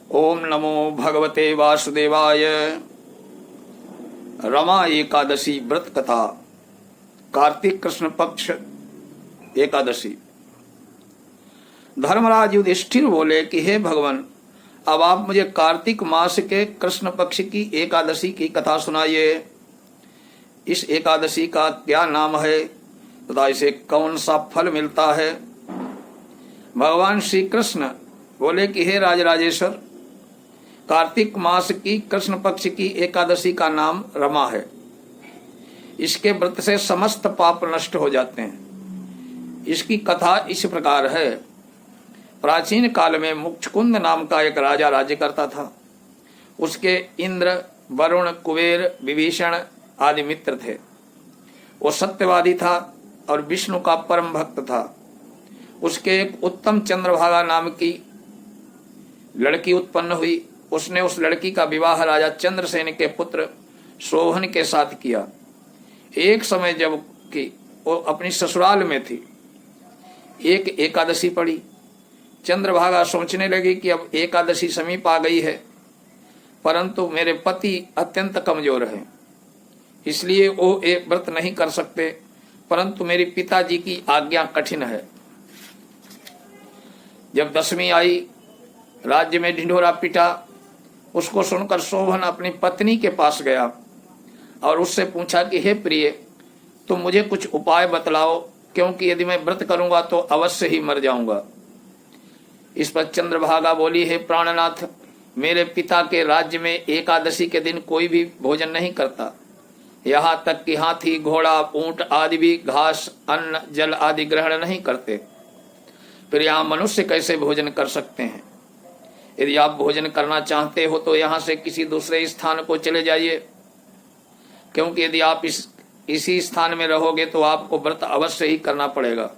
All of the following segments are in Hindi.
ओम नमो भगवते वासुदेवाय। रमा एकादशी व्रत कथा। कार्तिक कृष्ण पक्ष एकादशी। धर्मराज युधिष्ठिर बोले कि हे भगवान, अब आप मुझे कार्तिक मास के कृष्ण पक्ष की एकादशी की कथा सुनाइए। इस एकादशी का क्या नाम है तथा इसे कौन सा फल मिलता है। भगवान श्री कृष्ण बोले कि हे राजराजेश्वर, कार्तिक मास की कृष्ण पक्ष की एकादशी का नाम रमा है। इसके व्रत से समस्त पाप नष्ट हो जाते हैं। इसकी कथा इस प्रकार है। प्राचीन काल में मुक्षकुंद नाम का एक राजा राज्य करता था। उसके इंद्र, वरुण, कुबेर, विभीषण आदि मित्र थे। वो सत्यवादी था और विष्णु का परम भक्त था। उसके एक उत्तम चंद्रभागा नाम की लड़की उत्पन्न हुई। उसने उस लड़की का विवाह राजा चंद्रसेन के पुत्र शोभन के साथ किया। एक समय जब कि वो अपनी ससुराल में थी, एक एकादशी पड़ी। चंद्रभागा सोचने लगी कि अब एकादशी समीप आ गई है, परंतु मेरे पति अत्यंत कमजोर हैं, इसलिए वो एक व्रत नहीं कर सकते, परंतु मेरे पिताजी की आज्ञा कठिन है। जब दशमी आई, राज्य में ढिंढोरा पिटा। उसको सुनकर शोभन अपनी पत्नी के पास गया और उससे पूछा कि हे प्रिय, तुम मुझे कुछ उपाय बतलाओ, क्योंकि यदि मैं व्रत करूंगा तो अवश्य ही मर जाऊंगा। इस पर चंद्रभागा बोली, हे प्राणनाथ, मेरे पिता के राज्य में एकादशी के दिन कोई भी भोजन नहीं करता। यहाँ तक कि हाथी, घोड़ा, ऊंट आदि भी घास, अन्न, जल आदि ग्रहण नहीं करते। फिर यहाँ मनुष्य कैसे भोजन कर सकते हैं। यदि आप भोजन करना चाहते हो तो यहाँ से किसी दूसरे स्थान को चले जाइए, क्योंकि यदि आप इसी स्थान में रहोगे तो आपको व्रत अवश्य ही करना पड़ेगा।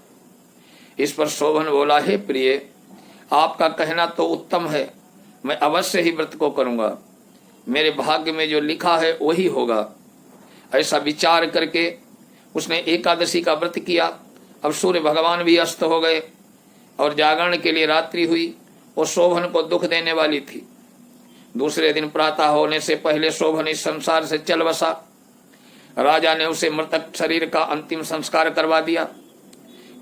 इस पर शोभन बोला, हे प्रिय, आपका कहना तो उत्तम है, मैं अवश्य ही व्रत को करूंगा। मेरे भाग्य में जो लिखा है वही होगा। ऐसा विचार करके उसने एकादशी का व्रत किया। अब सूर्य भगवान भी अस्त हो गए और जागरण के लिए रात्रि हुई। वो शोभन को दुख देने वाली थी। दूसरे दिन प्रातः होने से पहले शोभन इस संसार से चल बसा। राजा ने उसे मृतक शरीर का अंतिम संस्कार करवा दिया।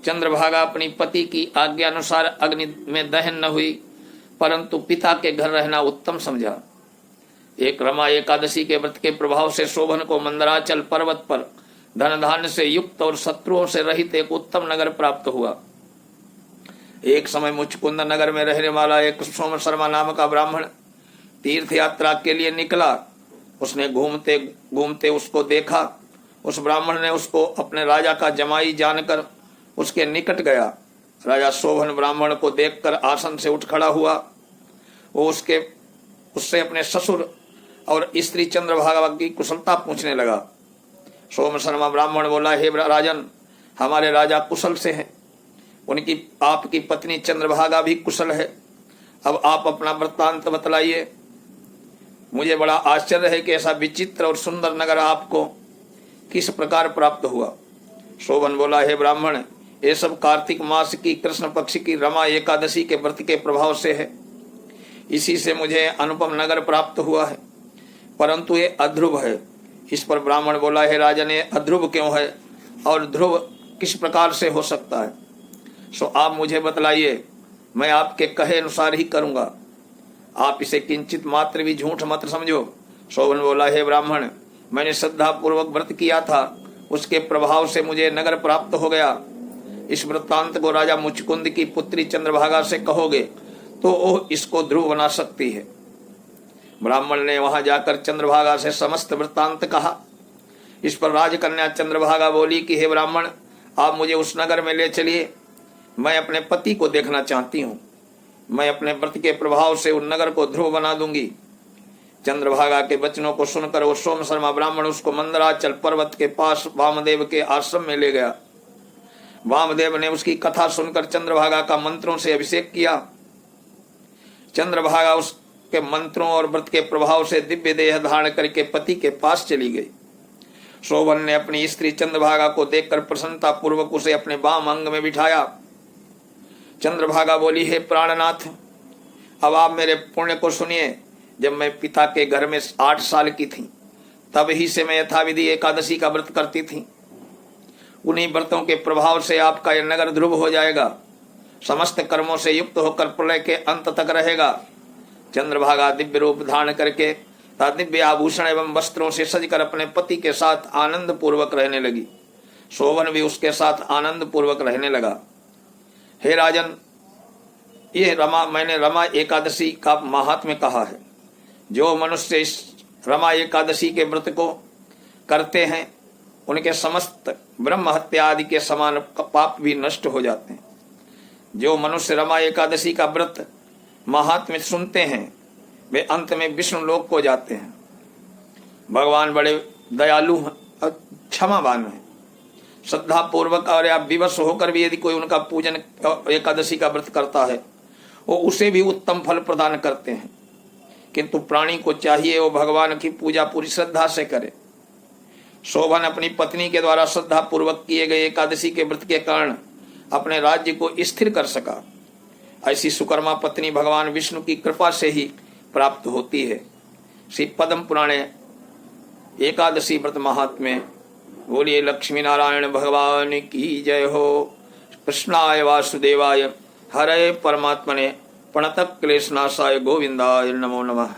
चंद्रभागा अपनी पति की आज्ञा अनुसार अग्नि में दहन न हुई, परंतु पिता के घर रहना उत्तम समझा। एक रमा एकादशी के व्रत के प्रभाव से शोभन को मंदराचल पर्वत पर धन धान्य से युक्त और शत्रुओं से रहित एक उत्तम नगर प्राप्त हुआ। एक समय मुचकुंद नगर में रहने वाला एक सोम शर्मा नाम का ब्राह्मण तीर्थ यात्रा के लिए निकला। उसने घूमते घूमते उसको देखा। उस ब्राह्मण ने उसको अपने राजा का जमाई जानकर उसके निकट गया। राजा शोभन ब्राह्मण को देखकर आसन से उठ खड़ा हुआ। वो उससे अपने ससुर और स्त्री चंद्रभागा की कुशलता पूछने लगा। सोम शर्मा ब्राह्मण बोला, हे राजन, हमारे राजा कुशल से हैं। उनकी आपकी पत्नी चंद्रभागा भी कुशल है। अब आप अपना वृत्तांत बतलाइए। मुझे बड़ा आश्चर्य है कि ऐसा विचित्र और सुंदर नगर आपको किस प्रकार प्राप्त हुआ। शोभन बोला, हे ब्राह्मण, ये सब कार्तिक मास की कृष्ण पक्ष की रमा एकादशी के व्रत के प्रभाव से है। इसी से मुझे अनुपम नगर प्राप्त हुआ है, परंतु ये अध्रुव है। इस पर ब्राह्मण बोला, हे राजन, ये अध्रुव क्यों है और ध्रुव किस प्रकार से हो सकता है। सो आप मुझे बतलाइए, मैं आपके कहे अनुसार ही करूंगा। आप इसे किंचित मात्र भी झूठ मत समझो। शोभन बोला, हे ब्राह्मण, मैंने श्रद्धा पूर्वक व्रत किया था, उसके प्रभाव से मुझे नगर प्राप्त हो गया। इस वृत्तांत को राजा मुचकुंद की पुत्री चंद्रभागा से कहोगे तो वो इसको ध्रुव बना सकती है। ब्राह्मण ने वहां जाकर चंद्रभागा से समस्त वृत्तांत कहा। इस पर राजकन्या चंद्रभागा बोली कि हे ब्राह्मण, आप मुझे उस नगर में ले चलिए। मैं अपने पति को देखना चाहती हूँ। मैं अपने व्रत के प्रभाव से उन नगर को ध्रुव बना दूंगी। चंद्रभागा के वचनों को सुनकर वो सोम शर्मा ब्राह्मण उसको मंदराचल पर्वत के पास वामदेव के आश्रम में ले गया। वामदेव ने उसकी कथा सुनकर चंद्रभागा का मंत्रों से अभिषेक किया। चंद्रभागा उसके मंत्रों और व्रत के प्रभाव से दिव्य देह धारण करके पति के पास चली गई। शोभन ने अपनी स्त्री चंद्रभागा को देखकर प्रसन्नता पूर्वक उसे अपने वाम अंग में बिठाया। चंद्रभागा बोली, हे प्राणनाथ, अब आप मेरे पुण्य को सुनिए। जब मैं पिता के घर में 8 साल की थी तब ही से मैं यथाविधि एकादशी का व्रत करती थी। उन्हीं व्रतों के प्रभाव से आपका यह नगर ध्रुव हो जाएगा, समस्त कर्मों से युक्त होकर प्रलय के अंत तक रहेगा। चंद्रभागा दिव्य रूप धारण करके दिव्य आभूषण एवं वस्त्रों से सजकर अपने पति के साथ आनंद पूर्वक रहने लगी। शोभन भी उसके साथ आनंद पूर्वक रहने लगा। हे राजन, ये मैंने रमा एकादशी का महात्म्य कहा है। जो मनुष्य इस रमा एकादशी के व्रत को करते हैं उनके समस्त ब्रह्म हत्या आदि के समान पाप भी नष्ट हो जाते हैं। जो मनुष्य रमा एकादशी का व्रत महात्म्य सुनते हैं वे अंत में विष्णु लोक को जाते हैं। भगवान बड़े दयालु हैं, क्षमावान हैं। श्रद्धा पूर्वक और या विवश होकर भी यदि कोई उनका पूजन एकादशी का व्रत करता है वो उसे भी उत्तम फल प्रदान करते हैं। किंतु प्राणी को चाहिए वो भगवान की पूजा पूरी श्रद्धा से करे। शोभन अपनी पत्नी के द्वारा श्रद्धा पूर्वक किए गए एकादशी के व्रत के कारण अपने राज्य को स्थिर कर सका। ऐसी सुकर्मा पत्नी भगवान विष्णु की कृपा से ही प्राप्त होती है। श्री पद्म पुराणे एकादशी व्रत महात्म्य। बोलिए लक्ष्मी नारायण भगवान की जय हो। कृष्णाय वासुदेवाय हरे परमात्मने प्रणतः क्लेशनाशाय गोविंदाय नमो नमः।